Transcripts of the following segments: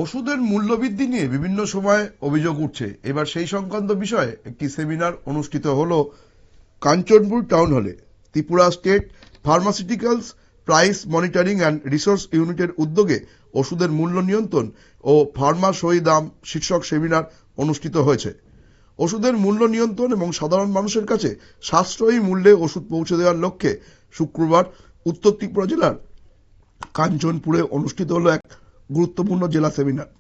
ওষুধের মূল্যবৃদ্ধি নিয়ে বিভিন্ন সময় অভিযোগ উঠছে। এবার সেই সংক্রান্ত বিষয়ে একটি সেমিনার অনুষ্ঠিত হলো কাঞ্চনপুর টাউন হলে। Tripura state pharmaceuticals price monitoring and resource ইউনিটের উদ্যোগে ওষুধের মূল্য নিয়ন্ত্রণ ও ফার্মা সই দাম শীর্ষক সেমিনার অনুষ্ঠিত হয়েছে। ওষুধের মূল্য নিয়ন্ত্রণ এবং সাধারণ মানুষের কাছে সাশ্রয়ী মূল্যে ওষুধ পৌঁছে দেওয়ার লক্ষ্যে শুক্রবার উত্তর ত্রিপুরা জেলার কাঞ্চনপুরে অনুষ্ঠিত হলো এক গুরুত্বপূর্ণ জেলা seminar.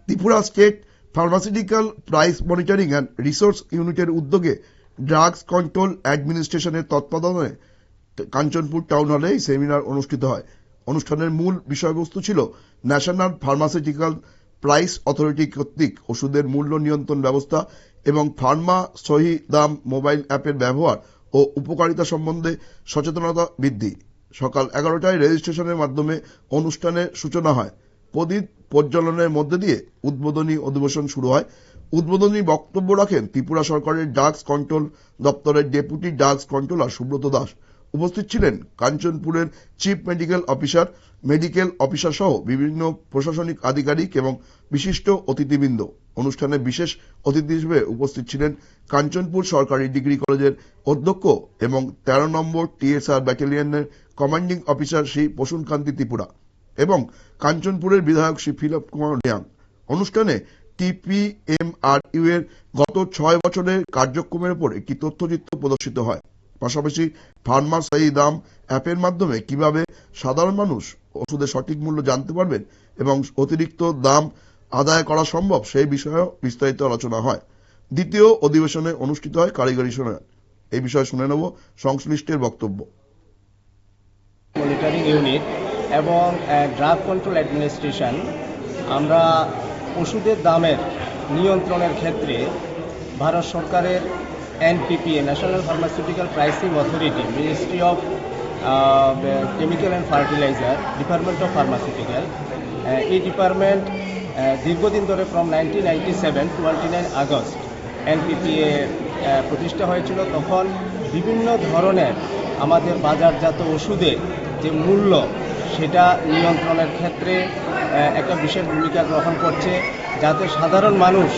Tripura state pharmaceutical price monitoring and resource ইউনিটের উদ্যোগে ড্রাগস কন্ট্রোল অ্যাডমিনিস্ট্রেশনের তত্ত্বাবধানে কাঞ্চনপুর টাউন হলে এই সেমিনার অনুষ্ঠিত হয়। অনুষ্ঠানের মূল বিষয়বস্তু ছিল ন্যাশনাল ফার্মাসিউটিক্যাল প্রাইস অথরিটি কর্তৃক ওষুধের মূল্য নিয়ন্ত্রণ ব্যবস্থা এবং ফার্মা সহি দাম মোবাইল অ্যাপের ব্যবহার ও উপকারিতা সম্বন্ধে সচেতনতা বৃদ্ধি। সকাল 11টায় রেজিস্ট্রেশনের মাধ্যমে অনুষ্ঠানের সূচনা হয়। প্রদীপ প্রজ্বলনের মধ্যে দিয়ে উদ্বোধনী অধিবেশন শুরু হয়। উদ্বোধনী বক্তব্য রাখেন ত্রিপুরা সরকারের ড্রাগস কন্ট্রোল দপ্তরের deputy drugs controller Subrata Das. উপস্থিত ছিলেন কাঞ্চনপুরের চিফ মেডিকেল অফিসার সহ বিভিন্ন প্রশাসনিক আধিকারিক এবং বিশিষ্ট অতিথিবৃন্দ। অনুষ্ঠানে বিশেষ অতিথি হিসেবে উপস্থিত ছিলেন কাঞ্চনপুর সরকারি ডিগ্রি কলেজের অধ্যক্ষ এবং 13 নম্বর TSR ব্যাটালিয়নের কমান্ডিং অফিসার শ্রী প্রসূনকান্তি ত্রিপুরা এবং কাঞ্চনপুরের বিধায়ক শ্রী ফিলিপ কুমার লিয়াং। অনুষ্ঠানে TPMRU এর গত 6 বছরের কার্যক্রমের উপর একটি তথ্যচিত্র প্রদর্শিত হয়। পাশাপাশি ফার্মা সহি দাম অ্যাপের মাধ্যমে কিভাবে সাধারণ মানুষ ওষুধের সঠিক মূল্য জানতে পারবেন এবং অতিরিক্ত দাম আদায় করা সম্ভব সেই বিষয়েও বিস্তারিত আলোচনা হয়। দ্বিতীয় অধিবেশনে অনুষ্ঠিত হয় কারিগরি সেমিনার। এই বিষয়ে শুনে নেব সংশ্লিষ্টের বক্তব্য। মনিটরিং ইউনিট এবং ড্রাগ কন্ট্রোল অ্যাডমিনিস্ট্রেশন আমরা ওষুধের দামের নিয়ন্ত্রণের ক্ষেত্রে ভারত সরকারের NPPA national pharmaceutical pricing authority, ministry of chemical and fertiliser, department of pharmaceutical, এই ডিপার্টমেন্ট দীর্ঘদিন ধরে ফ্রম 1997 29 আগস্ট NPPA প্রতিষ্ঠা হয়েছিল। তখন বিভিন্ন ধরনের আমাদের বাজারজাত ওষুধের যে মূল্য সেটা নিয়ন্ত্রণের ক্ষেত্রে একটা বিশেষ ভূমিকা গ্রহণ করছে, যাতে সাধারণ মানুষ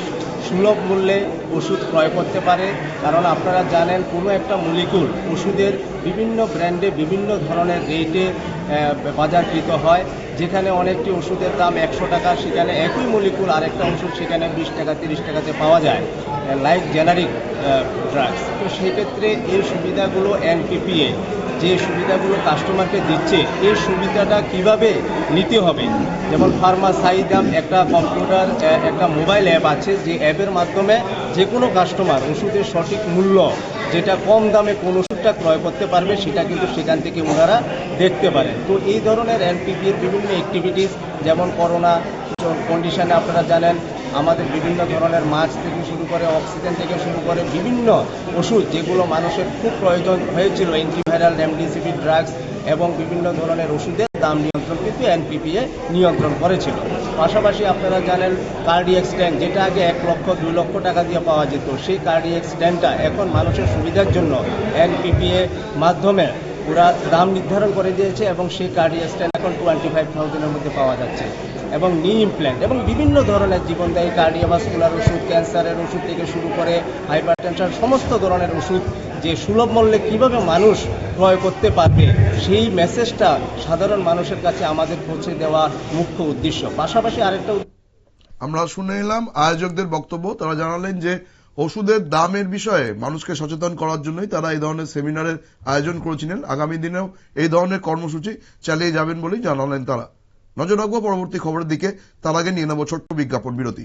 সুলভ মূল্যে ওষুধ ক্রয় করতে পারে। কারণ আপনারা জানেন, কোনো একটা মলিকুল ওষুধের বিভিন্ন ব্র্যান্ডে বিভিন্ন ধরনের রেটে বাজারকৃত হয়। যেখানে অনেকটি ওষুধের দাম 100 টাকা, সেখানে একই মলিকুল আরেকটা ওষুধ সেখানে 20 টাকা 30 টাকাতে পাওয়া যায়, লাইক জেনারিক ড্রাগস। তো সেক্ষেত্রে এই সুবিধাগুলো NPPA যে সুবিধাগুলো কাস্টমারকে দিচ্ছে, এই সুবিধাটা কিভাবে নিতে হবে। যেমন ফার্মা সহি দাম একটা কম্পিউটার একটা মোবাইল অ্যাপ আছে, যে অ্যাপের মাধ্যমে যে কোনো কাস্টমার ওষুধের সঠিক মূল্য, যেটা কম দামে কোন ওষুধটা ক্রয় করতে পারবে, সেটা কিন্তু সেখান থেকে ওনারা দেখতে পারেন। তো এই ধরনের NPPA এর বিভিন্ন অ্যাক্টিভিটিস, যেমন করোনা কন্ডিশনে আপনারা জানেন আমাদের বিভিন্ন ধরনের মাস্ক থেকে শুরু করে অক্সিজেন থেকে শুরু করে বিভিন্ন ওষুধ যেগুলো মানুষের খুব প্রয়োজন হয়েছিল, অ্যান্টিভাইরাল, রেমডেসিভির ড্রাগস এবং বিভিন্ন ধরনের ওষুধের দাম নিয়ন্ত্রণ কিন্তু NPPA নিয়ন্ত্রণ করেছিল। পাশাপাশি আপনারা জানেন কার্ডিয়াক স্ট্যান্ড, যেটা আগে 1 লক্ষ 2 লক্ষ টাকা দিয়ে পাওয়া যেত, সেই কার্ডিয়াক স্ট্যান্ডটা এখন মানুষের সুবিধার জন্য NPPA মাধ্যমে ওরা দাম নির্ধারণ করে দিয়েছে এবং সেই কার্ডিয়াক স্ট্যান্ড এখন 25,000-এর মধ্যে পাওয়া যাচ্ছে। এবং নি ইমপ্ল্যান্ট এবং বিভিন্ন ধরনের জীবনদায়ী কার্ডিওভাস্কুলার ওষুধ, ক্যান্সারের ওষুধ থেকে শুরু করে হাইপারটেনশন, সমস্ত ধরনের ওষুধ যে সুলভ মূল্যে কীভাবে মানুষ ক্রয় করতে পারবে, সেই মেসেজটা সাধারণ মানুষের কাছে আমাদের পৌঁছে দেওয়া মুখ্য উদ্দেশ্য। পাশাপাশি আরেকটা আমরা শুনে এলাম আয়োজকদের বক্তব্য। তারা জানালেন যে ওষুধের দামের বিষয়ে মানুষকে সচেতন করার জন্যই তারা এই ধরনের সেমিনারের আয়োজন করেছিলেন। আগামী দিনেও এই ধরনের কর্মসূচি চালিয়ে যাবেন বলেই জানালেন তারা। নজর রাখবো পরবর্তী খবরের দিকে। তার আগে নিয়ে নেব ছোট্ট বিজ্ঞাপন বিরতি।